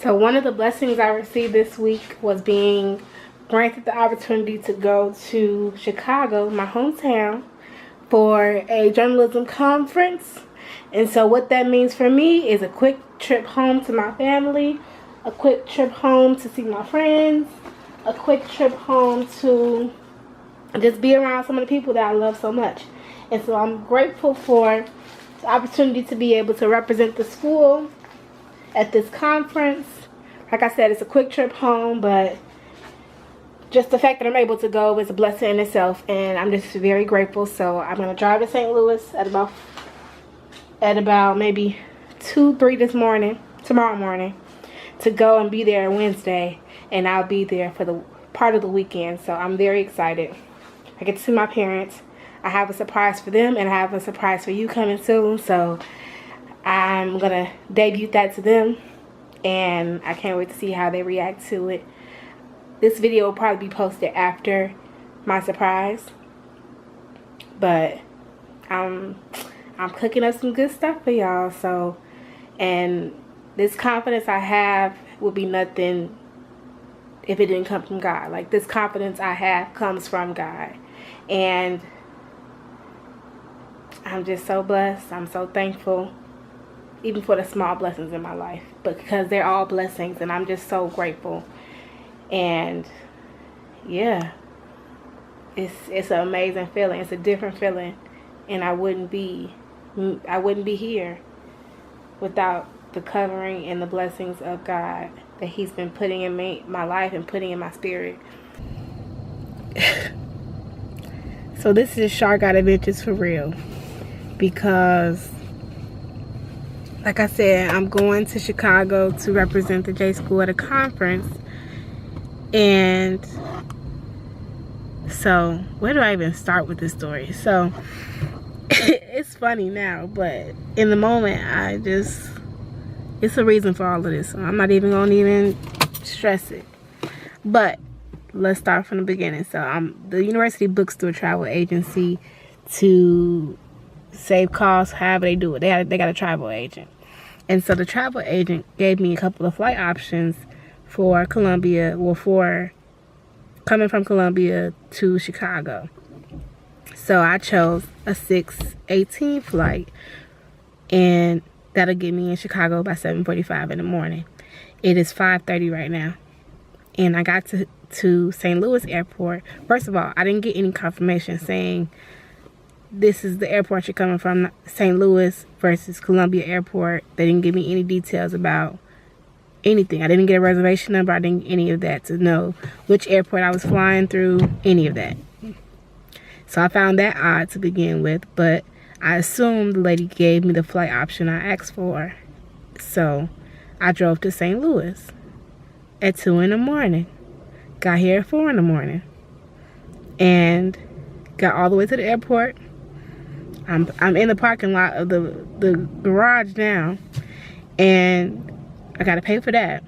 So one of the blessings I received this week was being granted the opportunity to go to Chicago, my hometown, for a journalism conference. And so what that means for me is a quick trip home to my family, a quick trip home to see my friends, a quick trip home to just be around some of the people that I love so much. And so I'm grateful for the opportunity to be able to represent the school at this conference. Like I said, it's a quick trip home, but just the fact that I'm able to go is a blessing in itself, and I'm just very grateful. So I'm going to drive to St. Louis at about maybe 2-3 tomorrow morning, to go and be there Wednesday, and I'll be there for the part of the weekend. So I'm very excited. I get to see my parents. I have a surprise for them, and I have a surprise for you coming soon. So I'm going to debut that to them, and I can't wait to see how they react to it. This video will probably be posted after my surprise, but I'm cooking up some good stuff for y'all. So, and this confidence I have will be nothing if it didn't come from God. Like, this confidence I have comes from God, and I'm just so blessed. I'm so thankful, even for the small blessings in my life, but because they're all blessings, and I'm just so grateful. And yeah, it's an amazing feeling. It's a different feeling, and I wouldn't be here without the covering and the blessings of God that He's been putting in my life and putting in my spirit. So this is Char Got Adventures for real, because like I said, I'm going to Chicago to represent the J School at a conference. And so where do I even start with this story? So it's funny now, but in the moment it's a reason for all of this, so I'm not even gonna stress it. But let's start from the beginning. So the university books through a travel agency to save costs, however they do it. They got a travel agent. And so the travel agent gave me a couple of flight options for Columbia, for coming from Columbia to Chicago. So I chose a 6:18 flight, and that'll get me in Chicago by 7:45 in the morning. It is 5:30 right now, and I got to St. Louis airport. First of all, I didn't get any confirmation saying this is the airport you're coming from, St. Louis versus Columbia Airport. They didn't give me any details about anything. I didn't get a reservation number. I didn't get any of that to know which airport I was flying through, any of that. So I found that odd to begin with, but I assumed the lady gave me the flight option I asked for. So I drove to St. Louis at 2 in the morning. Got here at 4 in the morning. And got all the way to the airport. I'm in the parking lot of the garage now. And I gotta pay for that.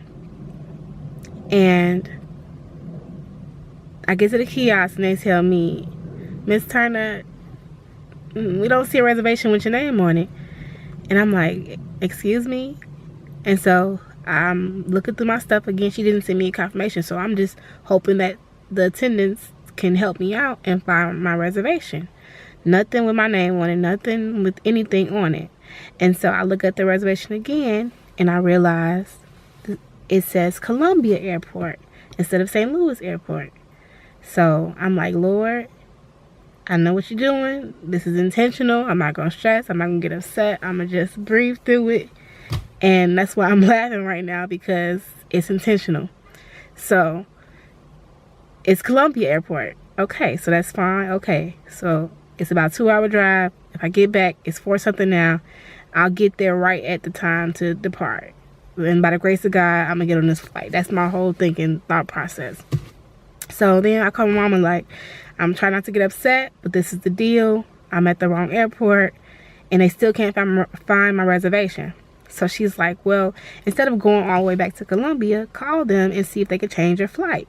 And I get to the kiosk and they tell me, Miss Turner, we don't see a reservation with your name on it. And I'm like, excuse me? And so I'm looking through my stuff again. She didn't send me a confirmation, so I'm just hoping that the attendants can help me out and find my reservation. Nothing with my name on it, nothing with anything on it. And so I look at the reservation again, and I realize it says Columbia Airport instead of St. Louis Airport. So I'm like, Lord, I know what you're doing. This is intentional. I'm not going to stress. I'm not going to get upset. I'm going to just breathe through it. And that's why I'm laughing right now, because it's intentional. So it's Columbia Airport. Okay, so that's fine. Okay, so it's about a 2-hour drive. If I get back, it's 4 something now. I'll get there right at the time to depart. And by the grace of God, I'm going to get on this flight. That's my whole thought process. So then I call my mom and like, I'm trying not to get upset, but this is the deal. I'm at the wrong airport, and they still can't find my reservation. So she's like, well, instead of going all the way back to Columbia, call them and see if they could change your flight.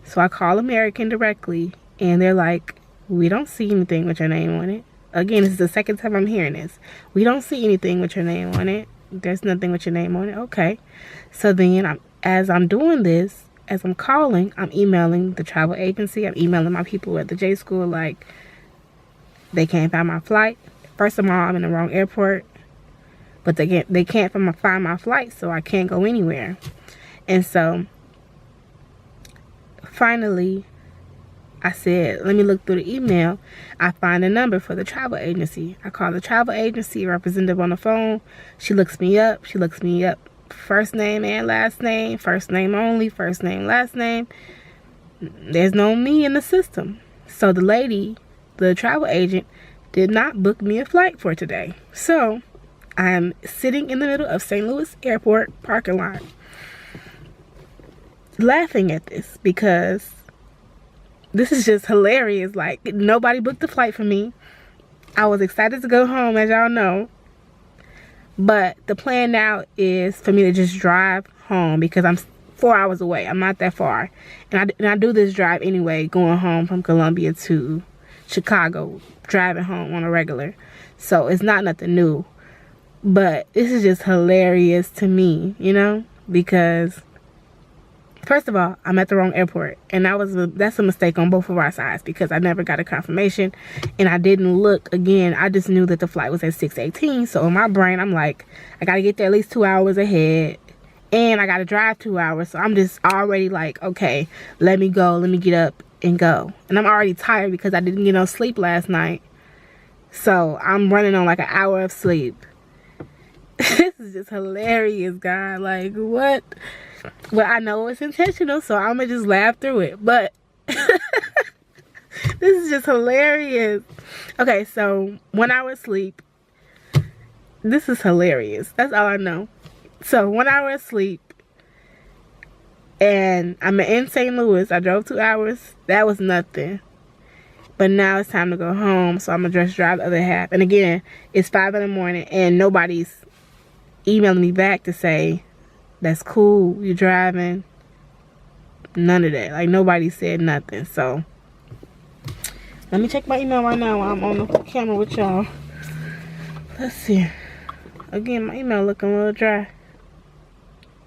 So I call American directly, and they're like, we don't see anything with your name on it. Again, this is the second time I'm hearing this. We don't see anything with your name on it. There's nothing with your name on it. Okay. So then as I'm doing this, as I'm calling, I'm emailing the travel agency. I'm emailing my people at the J school, like, they can't find my flight. First of all, I'm in the wrong airport, but they can't find my flight, so I can't go anywhere. And so finally, I said, let me look through the email. I find a number for the travel agency. I call the travel agency representative on the phone. She looks me up. First name and last name. First name only. First name, last name. There's no me in the system. So the lady, the travel agent, did not book me a flight for today. So I'm sitting in the middle of St. Louis Airport parking lot, laughing at this because this is just hilarious. Like, nobody booked the flight for me. I was excited to go home, as y'all know. But the plan now is for me to just drive home because I'm 4 hours away. I'm not that far. And I do this drive anyway, going home from Columbia to Chicago, driving home on a regular. So it's not nothing new. But this is just hilarious to me, you know, because first of all, I'm at the wrong airport, and that's a mistake on both of our sides because I never got a confirmation, and I didn't look again. I just knew that the flight was at 6:18, so in my brain, I'm like, I gotta get there at least 2 hours ahead, and I gotta drive 2 hours, so I'm just already like, okay, let me get up and go. And I'm already tired because I didn't get no sleep last night, so I'm running on like an hour of sleep. This is just hilarious, God. Like, what? Well, I know it's intentional, so I'm gonna just laugh through it. But this is just hilarious. Okay, so 1 hour of sleep. This is hilarious. That's all I know. So 1 hour of sleep, and I'm in St. Louis. I drove 2 hours. That was nothing. But now it's time to go home, so I'm gonna just drive the other half. And again, it's 5 in the morning, and nobody's emailing me back to say, that's cool, you're driving. None of that. Like, nobody said nothing. So let me check my email right now while I'm on the camera with y'all. Let's see. Again, my email looking a little dry.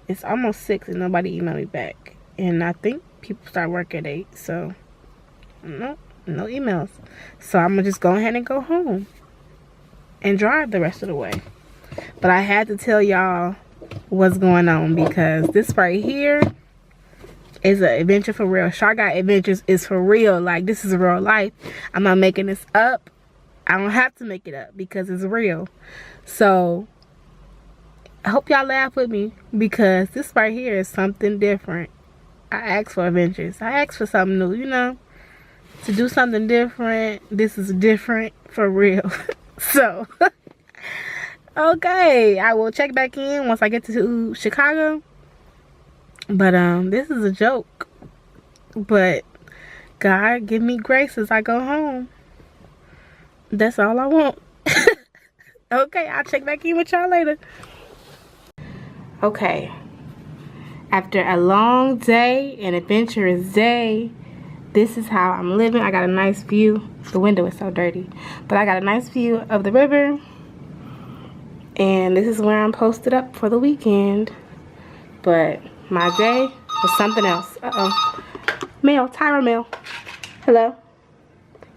It's almost 6 and nobody emailed me back. And I think people start work at 8. So no emails. So I'm gonna just go ahead and go home and drive the rest of the way. But I had to tell y'all what's going on because this right here is an adventure for real. Shy Guy Adventures is for real. Like, this is real life. I'm not making this up. I don't have to make it up because it's real. So I hope y'all laugh with me because this right here is something different. I asked for adventures. I asked for something new, you know, to do something different. This is different for real. So okay, I will check back in once I get to Chicago. But this is a joke. But God, give me grace as I go home. That's all I want. Okay, I'll check back in with y'all later. Okay, after a long day, an adventurous day, this is how I'm living. I got a nice view. The window is so dirty, but I got a nice view of the river. And this is where I'm posted up for the weekend. But my day was something else. Uh-oh. Mail, Tyra mail. Hello?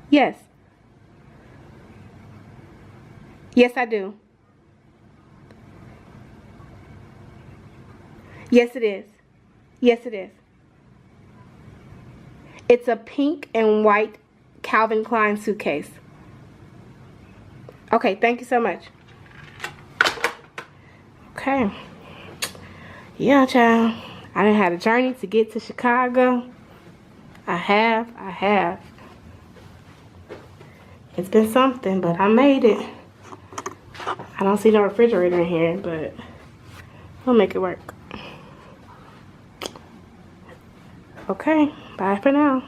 Yes. Yes, I do. Yes, it is. Yes, it is. It's a pink and white Calvin Klein suitcase. Okay, thank you so much. Okay. Yeah, child. I done had a journey to get to Chicago. I have. It's been something, but I made it. I don't see no refrigerator in here, but we'll make it work. Okay, bye for now.